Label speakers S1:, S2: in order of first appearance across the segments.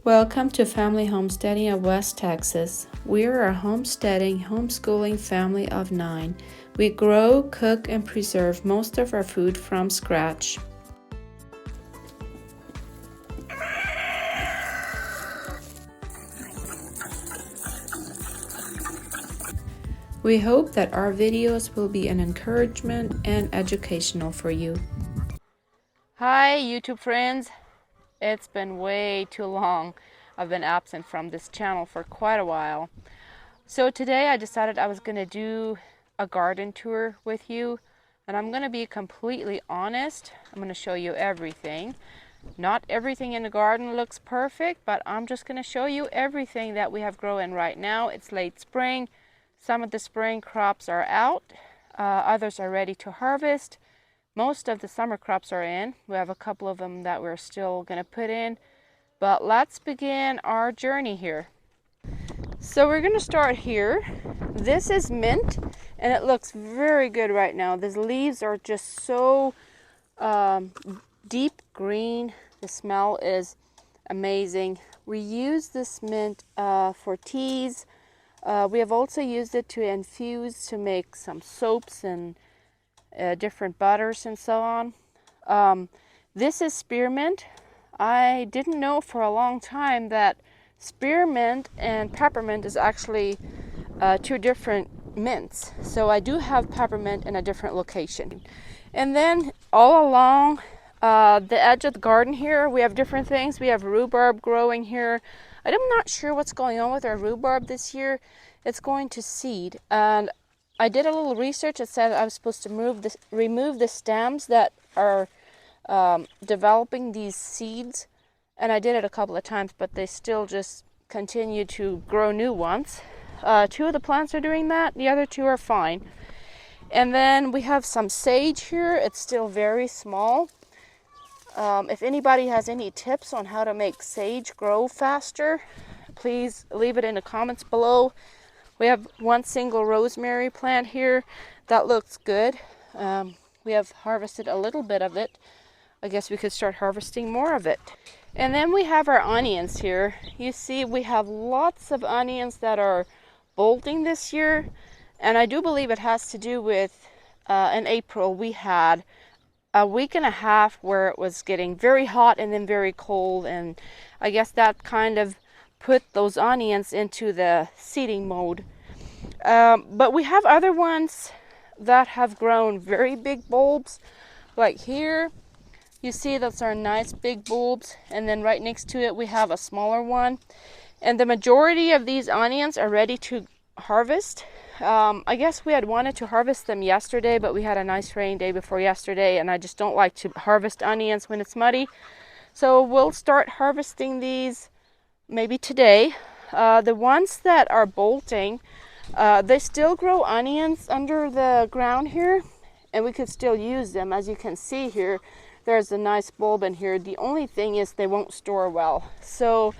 S1: Welcome to Family Homesteading of West Texas. We are a homesteading, homeschooling family of 9. We grow, cook, and preserve most of our food from scratch. We hope that our videos will be an encouragement and educational for you.
S2: Hi YouTube friends, it's been way too long. I've been absent from this channel for quite a while. So today I decided I was going to do a garden tour with you, and I'm going to be completely honest. I'm going to show you everything. Not everything in the garden looks perfect, but I'm just going to show you everything that we have growing right now. It's late spring. Some of the spring crops are out, others are ready to harvest. Most of the summer crops are in. We have a couple of them that we're still going to put in. But let's begin our journey here. So we're going to start here. This is mint, and it looks very good right now. These leaves are just so deep green. The smell is amazing. We use this mint for teas. We have also used it to infuse to make some soaps and different butters and so on. This is spearmint. I didn't know for a long time that spearmint and peppermint is actually two different mints. So I do have peppermint in a different location. And then all along the edge of the garden here, we have different things. We have rhubarb growing here. I'm not sure what's going on with our rhubarb this year. It's going to seed, and I did a little research. It said I was supposed to remove the stems that are developing these seeds, and I did it a couple of times, but they still just continue to grow new ones. 2 of the plants are doing that. The other 2 are fine. And then we have some sage here. It's still very small. If anybody has any tips on how to make sage grow faster, please leave it in the comments below. We have one single rosemary plant here that looks good. We have harvested a little bit of it. I guess we could start harvesting more of it. And then we have our onions here. You see we have lots of onions that are bolting this year. And I do believe it has to do with in April we had a week and a half where it was getting very hot and then very cold. And I guess that kind of put those onions into the seeding mode. But we have other ones that have grown very big bulbs. Like here, you see those are nice big bulbs. And then right next to it, we have a smaller one. And the majority of these onions are ready to harvest. I guess we had wanted to harvest them yesterday, but we had a nice rain day before yesterday, and I just don't like to harvest onions when it's muddy. So we'll start harvesting these maybe today. The ones that are bolting, they still grow onions under the ground here, and we could still use them. As you can see here, there's a nice bulb in here. The only thing is they won't store well. So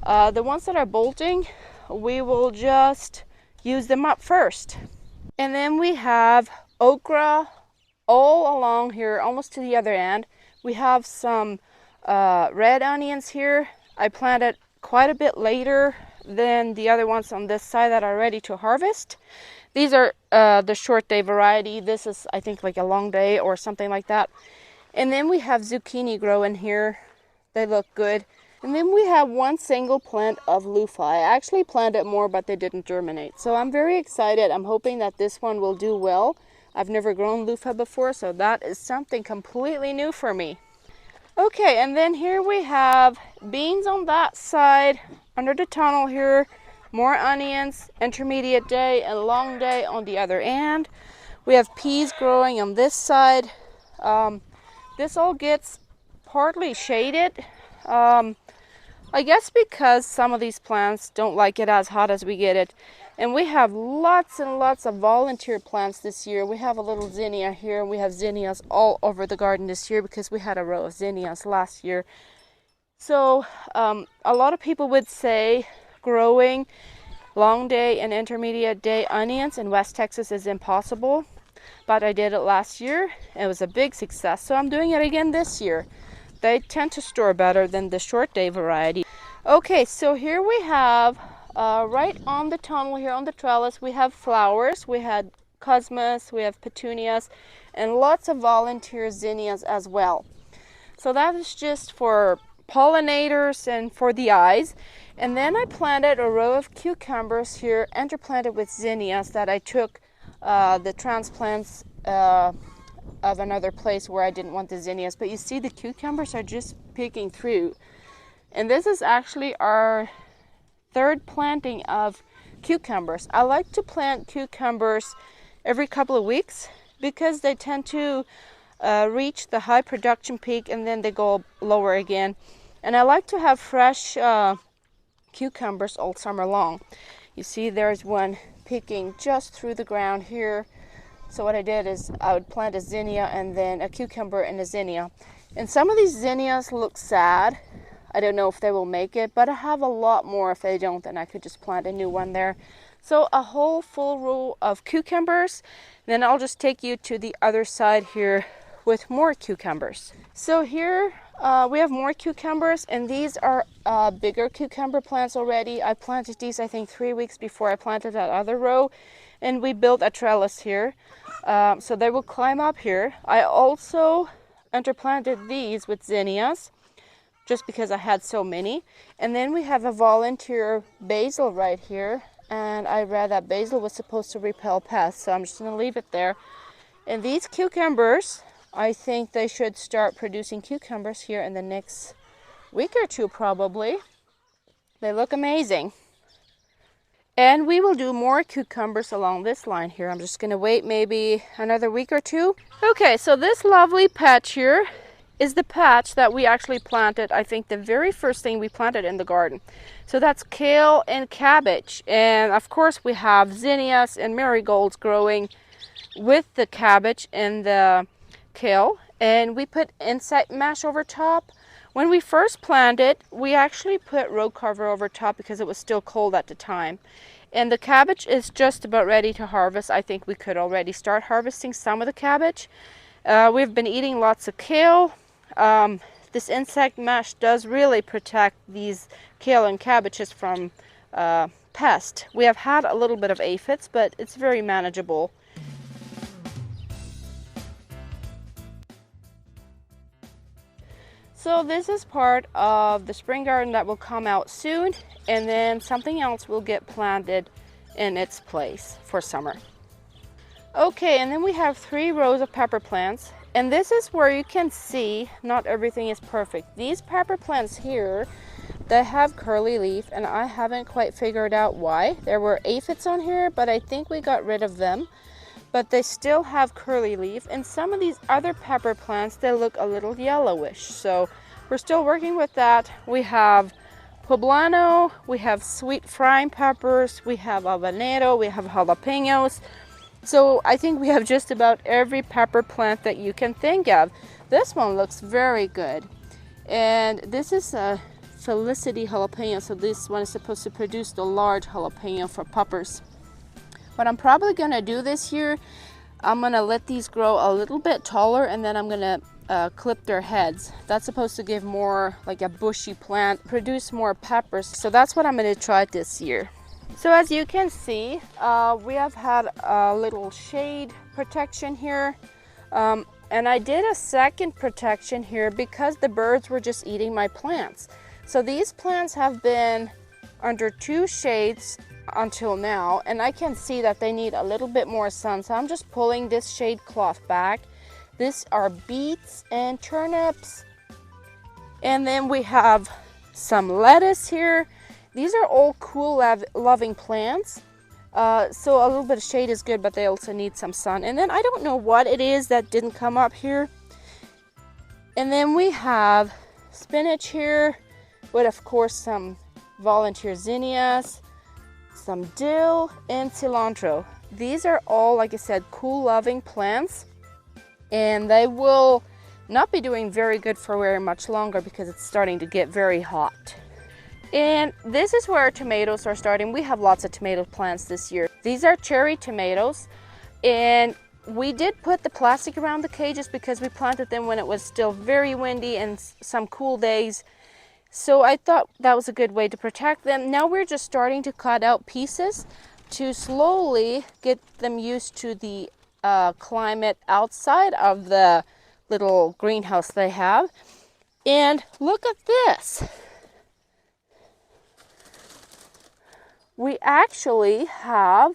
S2: the ones that are bolting, we will just use them up first. And then we have okra all along here, almost to the other end. We have some red onions here. I planted quite a bit later than the other ones on this side that are ready to harvest. These are the short day variety. This is, I think, like a long day or something like that. And then we have zucchini growing here. They look good. And then we have one single plant of loofah. I actually planted more, but they didn't germinate. So I'm very excited. I'm hoping that this one will do well. I've never grown loofah before, so that is something completely new for me. Okay, and then here we have beans on that side, under the tunnel here, more onions, intermediate day and long day on the other end. We have peas growing on this side. This all gets partly shaded. I guess because some of these plants don't like it as hot as we get it. And we have lots and lots of volunteer plants this year. We have a little zinnia here. We have zinnias all over the garden this year because we had a row of zinnias last year. So a lot of people would say growing long day and intermediate day onions in West Texas is impossible. But I did it last year. It was a big success. So I'm doing it again this year. They tend to store better than the short day variety. Okay, so here we have, right on the tunnel here on the trellis, we have flowers. We had cosmos, we have petunias, and lots of volunteer zinnias as well. So that is just for pollinators and for the eyes. And then I planted a row of cucumbers here, interplanted with zinnias that I took the transplants of another place where I didn't want the zinnias. But you see the cucumbers are just peeking through. And this is actually our third planting of cucumbers. I like to plant cucumbers every couple of weeks because they tend to reach the high production peak and then they go lower again. And I like to have fresh cucumbers all summer long. You see there's one peeking just through the ground here. So what I did is I would plant a zinnia and then a cucumber and a zinnia. And some of these zinnias look sad. I don't know if they will make it, but I have a lot more. If they don't, then I could just plant a new one there. So a whole full row of cucumbers. Then I'll just take you to the other side here with more cucumbers. So here we have more cucumbers, and these are bigger cucumber plants already. I planted these, I think, 3 weeks before I planted that other row, and we built a trellis here. So they will climb up here. I also interplanted these with zinnias, just because I had so many. And then we have a volunteer basil right here, and I read that basil was supposed to repel pests, so I'm just going to leave it there. And these cucumbers, I think they should start producing cucumbers here in the next week or two probably. They look amazing. And we will do more cucumbers along this line here. I'm just going to wait maybe another week or two. Okay, so this lovely patch here is the patch that we actually planted, I think the very first thing we planted in the garden. So that's kale and cabbage. And of course we have zinnias and marigolds growing with the cabbage and the kale. And we put insect mesh over top. When we first planted, we actually put row cover over top because it was still cold at the time. And the cabbage is just about ready to harvest. I think we could already start harvesting some of the cabbage. We've been eating lots of kale. This insect mesh does really protect these kale and cabbages from pests. We have had a little bit of aphids, but it's very manageable. So this is part of the spring garden that will come out soon, and then something else will get planted in its place for summer. Okay, and then we have 3 rows of pepper plants. And this is where you can see not everything is perfect. These pepper plants here, they have curly leaf, and I haven't quite figured out why. There were aphids on here, but I think we got rid of them. But they still have curly leaf. And some of these other pepper plants, they look a little yellowish. So we're still working with that. We have poblano, we have sweet frying peppers, we have habanero, we have jalapenos. So I think we have just about every pepper plant that you can think of. This one looks very good. And this is a Felicity jalapeno. So this one is supposed to produce the large jalapeno for peppers. What I'm probably going to do this year, I'm going to let these grow a little bit taller, and then I'm going to clip their heads. That's supposed to give more like a bushy plant, produce more peppers. So that's what I'm going to try this year. So as you can see, we have had a little shade protection here. And I did a second protection here because the birds were just eating my plants. So these plants have been under 2 shades until now, and I can see that they need a little bit more sun. So I'm just pulling this shade cloth back. These are beets and turnips. And then we have some lettuce here. These are all cool loving plants. So a little bit of shade is good, but they also need some sun. And then I don't know what it is that didn't come up here. And then we have spinach here with, of course, some volunteer zinnias, some dill, and cilantro. These are all, like I said, cool loving plants. And they will not be doing very good for very much longer because it's starting to get very hot. And this is where our tomatoes are starting. We have lots of tomato plants this year. These are cherry tomatoes, and we did put the plastic around the cages because we planted them when it was still very windy and some cool days. So I thought that was a good way to protect them. Now we're just starting to cut out pieces to slowly get them used to the climate outside of the little greenhouse they have. And look at this. We actually have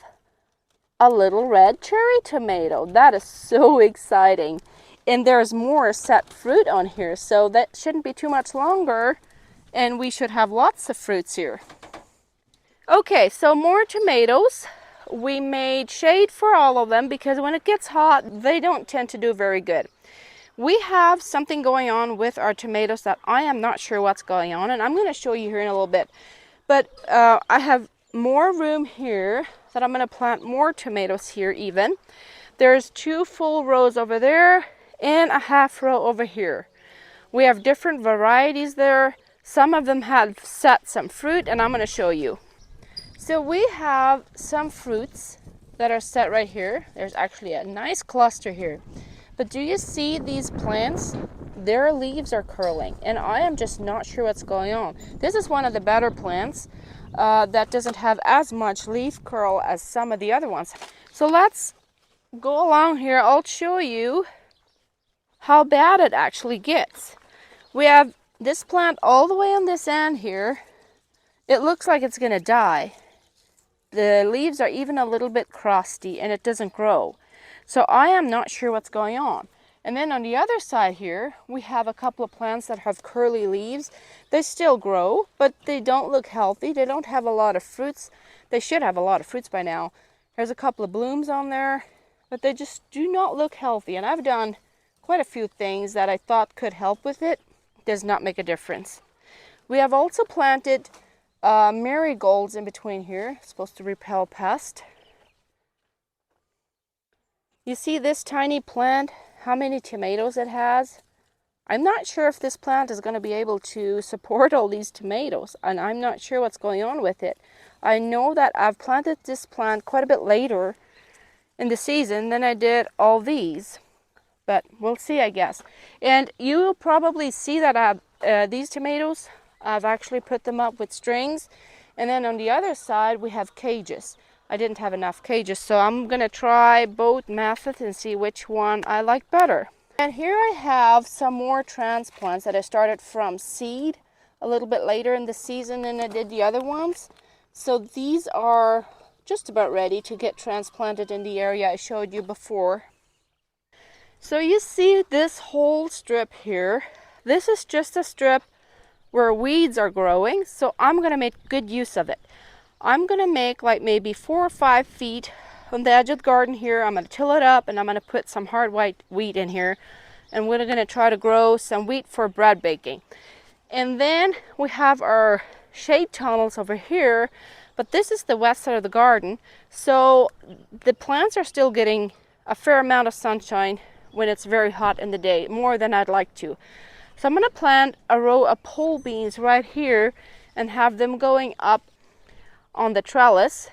S2: a little red cherry tomato. That is so exciting. And there's more set fruit on here, so that shouldn't be too much longer, and we should have lots of fruits here. Okay, so more tomatoes. We made shade for all of them because when it gets hot, they don't tend to do very good. We have something going on with our tomatoes that I am not sure what's going on, and I'm going to show you here in a little bit. But I have more room here that I'm going to plant more tomatoes here even. There's 2 full rows over there and a half row over here. We have different varieties there. Some of them have set some fruit, and I'm going to show you. So we have some fruits that are set right here. There's actually a nice cluster here. But do you see these plants? Their leaves are curling, and I am just not sure what's going on. This is one of the better plants that doesn't have as much leaf curl as some of the other ones. So let's go along here. I'll show you how bad it actually gets. We have this plant all the way on this end here. It looks like it's going to die. The leaves are even a little bit crusty and it doesn't grow. So I am not sure what's going on. And then on the other side here, we have a couple of plants that have curly leaves. They still grow, but they don't look healthy. They don't have a lot of fruits. They should have a lot of fruits by now. There's a couple of blooms on there, but they just do not look healthy. And I've done quite a few things that I thought could help with it. Does not make a difference. We have also planted marigolds in between here. It's supposed to repel pests. You see this tiny plant, how many tomatoes it has? I'm not sure if this plant is going to be able to support all these tomatoes, and I'm not sure what's going on with it. I know that I've planted this plant quite a bit later in the season than I did all these, but we'll see, I guess. And you'll probably see that these tomatoes, I've actually put them up with strings, and then on the other side we have cages. I didn't have enough cages, so I'm gonna try both methods and see which one I like better. And here I have some more transplants that I started from seed a little bit later in the season than I did the other ones. So these are just about ready to get transplanted in the area I showed you before. So you see this whole strip here. This is just a strip where weeds are growing, so I'm gonna make good use of it. I'm gonna make like maybe 4 or 5 feet on the edge of the garden here. I'm gonna till it up and I'm gonna put some hard white wheat in here, and we're gonna try to grow some wheat for bread baking. And then we have our shade tunnels over here, but this is the west side of the garden, so the plants are still getting a fair amount of sunshine when it's very hot in the day, more than I'd like to. So I'm going to plant a row of pole beans right here and have them going up on the trellis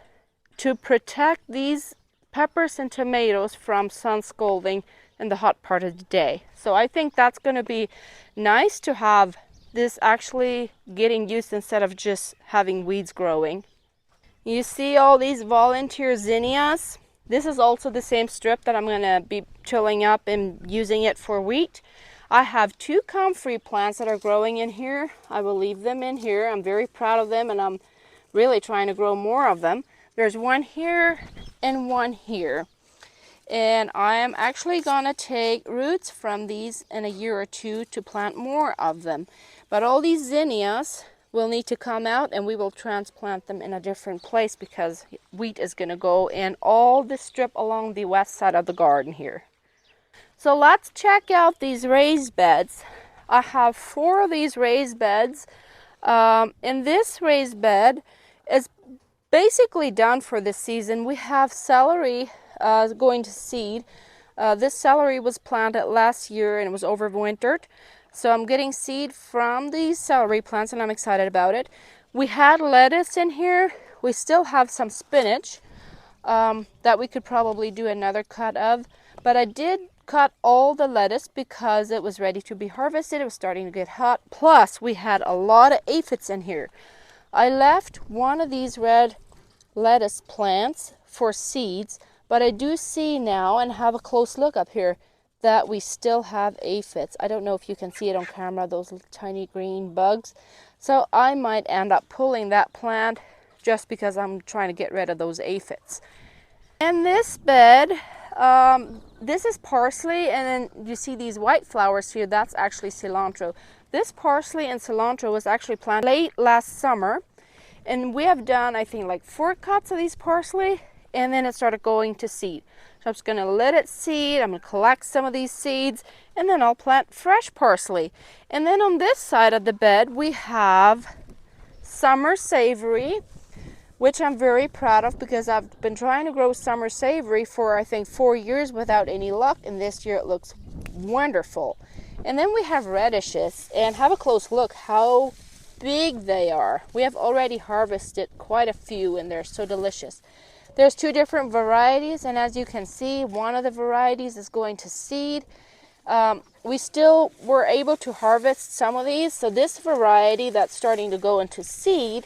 S2: to protect these peppers and tomatoes from sun scalding in the hot part of the day. So I think that's going to be nice to have this actually getting used instead of just having weeds growing. You see all these volunteer zinnias? This is also the same strip that I'm going to be tilling up and using it for wheat. I have 2 comfrey plants that are growing in here. I will leave them in here. I'm very proud of them, and I'm really trying to grow more of them. There's one here and one here. And I am actually going to take roots from these in a year or 2 to plant more of them. But all these zinnias will need to come out, and we will transplant them in a different place because wheat is going to go in all the strip along the west side of the garden here. So let's check out these raised beds. I have 4 of these raised beds. And this raised bed is basically done for this season. We have celery going to seed. This celery was planted last year and it was overwintered. So I'm getting seed from these celery plants and I'm excited about it. We had lettuce in here. We still have some spinach that we could probably do another cut of. But I did cut all the lettuce because it was ready to be harvested. It was starting to get hot. Plus, we had a lot of aphids in here. I left one of these red lettuce plants for seeds, but I do see now, and have a close look up here, that we still have aphids. I don't know if you can see it on camera, those little tiny green bugs. So I might end up pulling that plant just because I'm trying to get rid of those aphids. And this bed, this is parsley, and then you see these white flowers here, that's actually cilantro. This parsley and cilantro was actually planted late last summer, and we have done, I think, like 4 cuts of these parsley, and then it started going to seed. So I'm just gonna let it seed, I'm gonna collect some of these seeds, and then I'll plant fresh parsley. And then on this side of the bed, we have summer savory, which I'm very proud of because I've been trying to grow summer savory for, I think, 4 years without any luck, and this year it looks wonderful. And then we have radishes, and have a close look how big they are. We have already harvested quite a few, and they're so delicious. There's 2 different varieties, and as you can see, one of the varieties is going to seed. We still were able to harvest some of these, so this variety that's starting to go into seed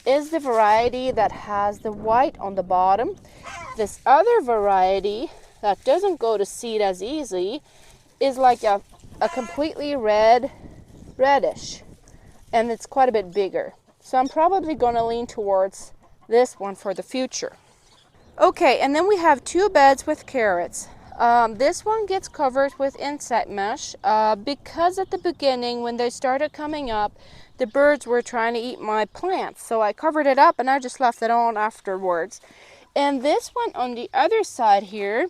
S2: is the variety that has the white on the bottom. This other variety that doesn't go to seed as easy is like a completely reddish, and it's quite a bit bigger. So I'm probably going to lean towards this one for the future. Okay, and then we have 2 beds with carrots. This one gets covered with insect mesh because at the beginning when they started coming up, the birds were trying to eat my plants. So I covered it up and I just left it on afterwards. And this one on the other side here,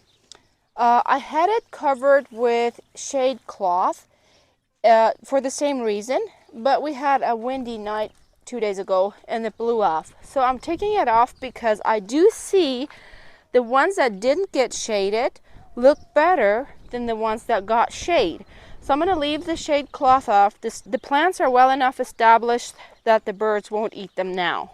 S2: I had it covered with shade cloth for the same reason, but we had a windy night 2 days ago and it blew off. So I'm taking it off because I do see the ones that didn't get shaded look better than the ones that got shade. So I'm going to leave the shade cloth off. The plants are well enough established that the birds won't eat them now.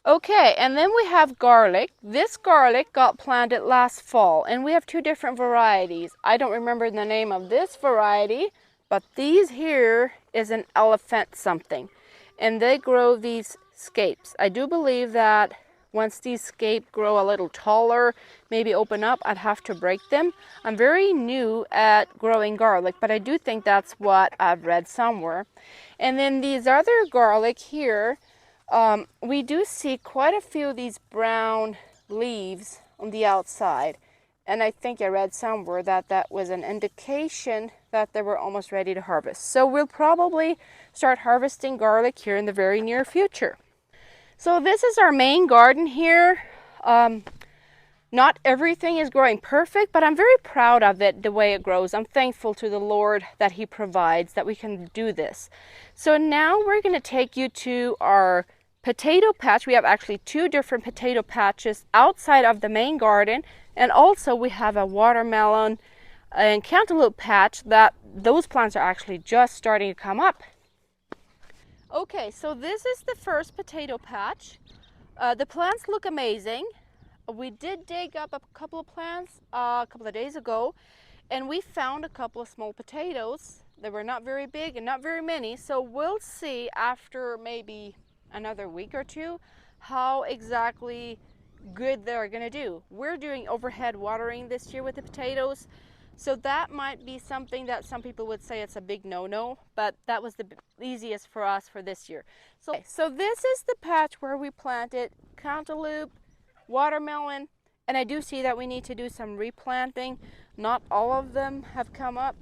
S2: Okay, and then we have garlic. This garlic got planted last fall, and we have 2 different varieties. I don't remember the name of this variety, but these here is an elephant something, and they grow these scapes. I do believe that once these scape grow a little taller, maybe open up, I'd have to break them. I'm very new at growing garlic, but I do think that's what I've read somewhere. And then these other garlic here, we do see quite a few of these brown leaves on the outside. And I think I read somewhere that that was an indication that they were almost ready to harvest. So we'll probably start harvesting garlic here in the very near future. So this is our main garden here. Not everything is growing perfect, but I'm very proud of it, the way it grows. I'm thankful to the Lord that He provides, that we can do this. So now we're going to take you to our potato patch. We have actually 2 different potato patches outside of the main garden, and also we have a watermelon and cantaloupe patch that those plants are actually just starting to come up. Okay, so this is the first potato patch. The plants look amazing. We did dig up a couple of plants a couple of days ago, and we found a couple of small potatoes. They were not very big and not very many, so we'll see after maybe another week or 2 how exactly good they're going to do. We're doing overhead watering this year with the potatoes, so that might be something that some people would say it's a big no-no, but that was the easiest for us for this year. So this is the patch where we planted cantaloupe, watermelon, and I do see that we need to do some replanting. Not all of them have come up.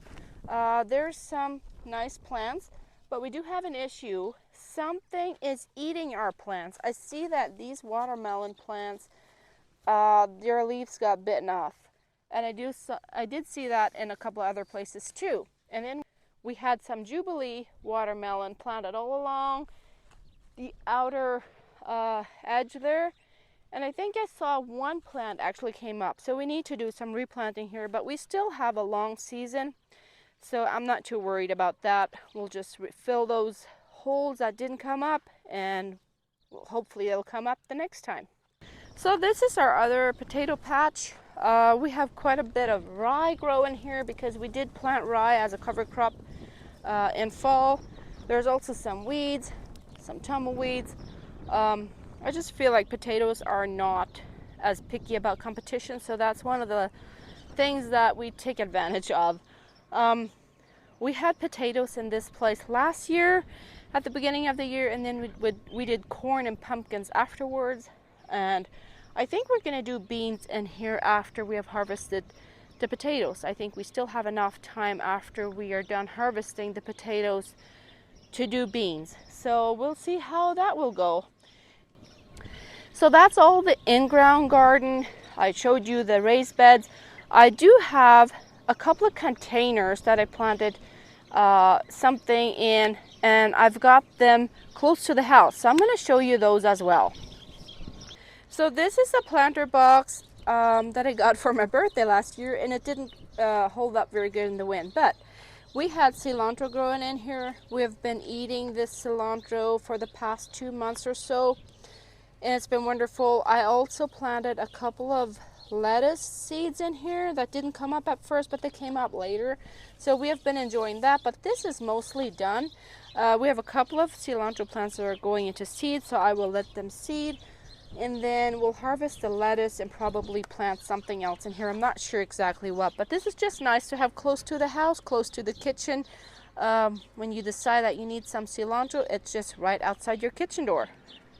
S2: There's some nice plants, but we do have an issue. Something is eating our plants. I see that these watermelon plants, their leaves got bitten off. And I did see that in a couple other places too. And then we had some Jubilee watermelon planted all along the outer edge there. And I think I saw one plant actually came up. So we need to do some replanting here, but we still have a long season. So I'm not too worried about that. We'll just fill those holes that didn't come up, and hopefully they'll come up the next time. So this is our other potato patch. We have quite a bit of rye growing here because we did plant rye as a cover crop in fall. There's also some weeds, some tumbleweeds. I just feel like potatoes are not as picky about competition, so that's one of the things that we take advantage of. We had potatoes in this place last year at the beginning of the year, and then we did corn and pumpkins afterwards. And I think we're going to do beans in here after we have harvested the potatoes. I think we still have enough time after we are done harvesting the potatoes to do beans. So we'll see how that will go. So that's all the in-ground garden. I showed you the raised beds. I do have a couple of containers that I planted something in, and I've got them close to the house. So I'm going to show you those as well. So this is a planter box that I got for my birthday last year, and it didn't hold up very good in the wind. But we had cilantro growing in here. We have been eating this cilantro for the past 2 months or so, and it's been wonderful. I also planted a couple of lettuce seeds in here that didn't come up at first, but they came up later. So we have been enjoying that, but this is mostly done. We have a couple of cilantro plants that are going into seed, so I will let them seed. And then we'll harvest the lettuce and probably plant something else in here. I'm not sure exactly what, but this is just nice to have close to the house, close to the kitchen. When you decide that you need some cilantro, it's just right outside your kitchen door.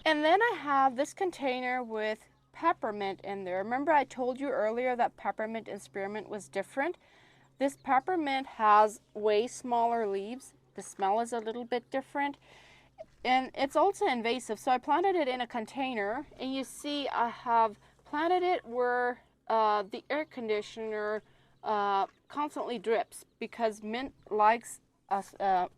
S2: And then I have this container with peppermint in there. Remember I told you earlier that peppermint and spearmint was different? This peppermint has way smaller leaves. The smell is a little bit different. And it's also invasive, so I planted it in a container, and you see I have planted it where the air conditioner constantly drips, because mint likes a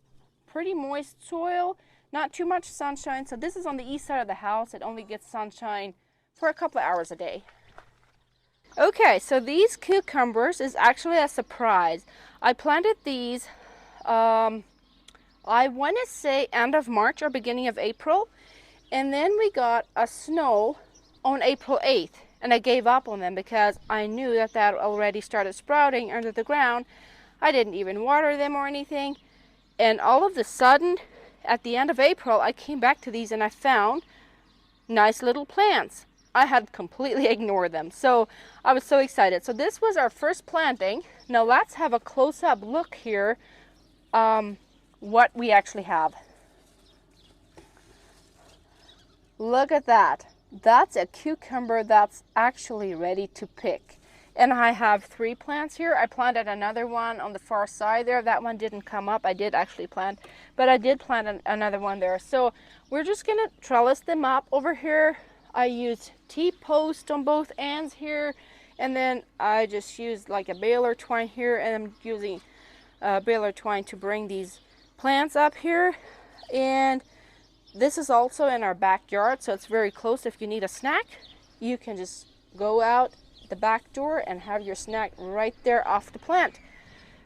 S2: pretty moist soil, not too much sunshine. So this is on the east side of the house. It only gets sunshine for a couple of hours a day. Okay, so these cucumbers is actually a surprise. I planted these I want to say end of March or beginning of April, and then we got a snow on April 8th, and I gave up on them because I knew that that already started sprouting under the ground. I didn't even water them or anything, and all of a sudden at the end of April I came back to these and I found nice little plants. I had completely ignored them, so I was so excited. So this was our first planting. Now let's have a close-up look here what we actually have. Look at that. That's a cucumber that's actually ready to pick. And I have 3 plants here. I planted another one on the far side there. That one didn't come up. I did actually plant, but I did plant another one there. So we're just gonna trellis them up over here. I used T-post on both ends here, and then I just used like a baler twine here, and I'm using baler twine to bring these plants up here. And this is also in our backyard, so it's very close. If you need a snack, you can just go out the back door and have your snack right there off the plant.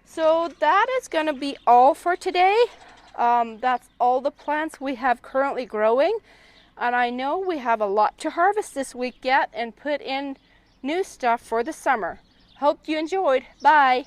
S2: So that is going to be all for today. That's all the plants we have currently growing, and I know we have a lot to harvest this week yet and put in new stuff for the summer. Hope you enjoyed. Bye.